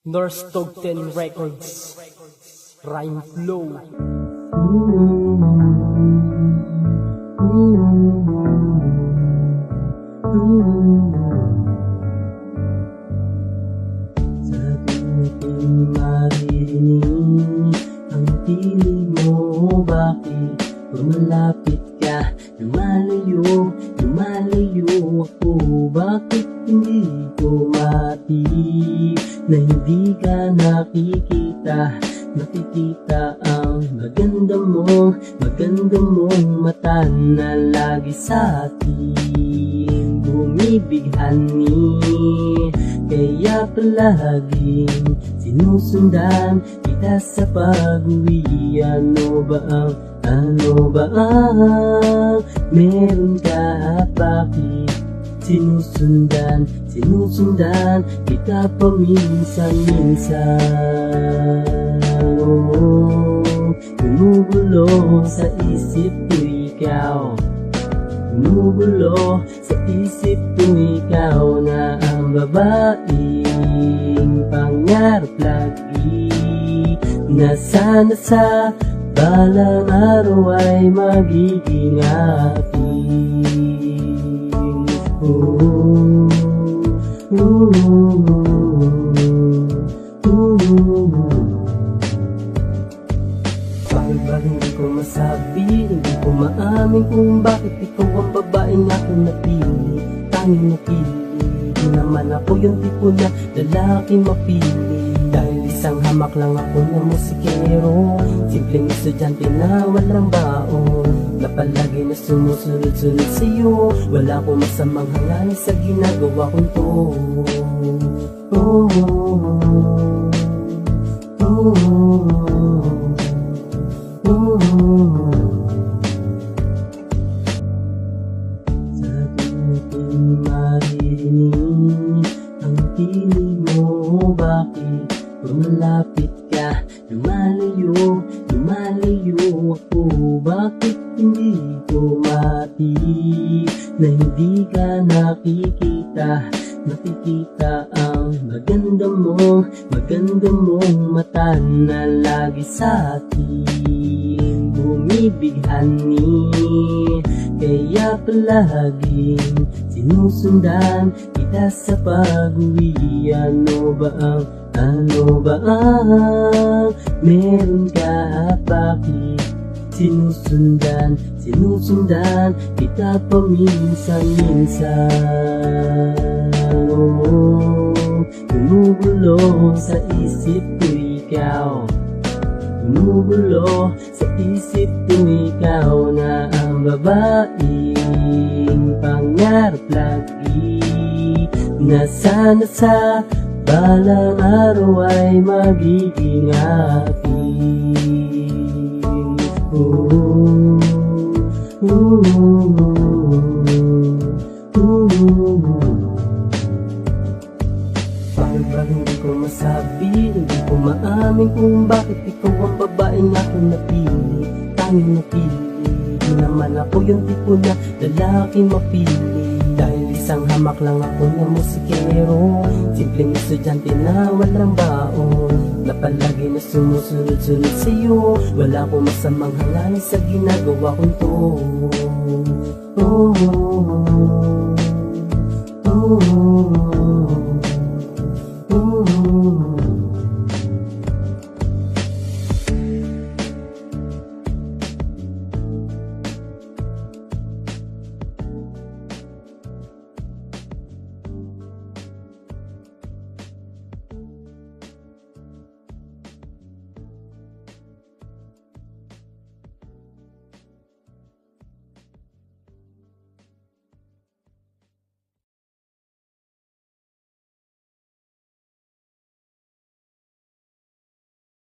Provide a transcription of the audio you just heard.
North Dog 10 Records, Rhyme Flow. Sabi natin maririnig ang tinig mo. Bakit lumalapit ka? Lumalayo, lumalayo ako. Bakit hindi ko matinig na hindi ka nakikita? Nakikita ang maganda mong mata na lagi sa atin bumibighani. Kaya palaging sinusundan kita sa pag-uwi. Ano ba ang meron ka at bakit sinusundan kita paminsan-minsan? Gumugulo sa isip ko ikaw, gumugulo sa isip ko ikaw na ang babaeng pangarap lagi, na sana sa balang araw ay magiging ating. Bakit hindi ko masabi, hindi ko maamin kung bakit ikaw ang babaeng aking napili, tanging napili. Di naman ako yung tipo na lalaking mapili, dahil isang hamak lang ako na musikero, simpleng estudyante na walang baon, na palagi na sumusunod-sunod sa'yo. Wala akong masamang hangarin sa ginagawa kong to. Sabi natin maririnig ang tinig mo. Bakit lumalapit ka? Lumalayo, lumalayo ako. Bakit hindi ko matinig na hindi ka nakikita? Nakikita ang maganda mong mata na lagi sa atin bumibighani. Kaya palaging sinusundan kita sa pag-uwi. Ano ba ang meron ka at bakit sinusundan kita paminsan-minsan? Gumugulo sa isip ko ikaw, gumugulo sa isip ko ikaw na ang babaeng pangarap lagi, na sana sa balang araw ay magiging ating. Bakit hindi ko masabi, hindi ko maamin kung bakit ikaw ang babaeng aking napili, tanging napili. Di naman ako yung tipo na lalaking mapili, dahil isang hamak lang ako na musikero, simpleng estudyante na walang baon, na palagi na sumusunod-sunod sa'yo. Wala akong masamang hangarin sa ginagawa kong to. Oh, oh, oh, oh, oh.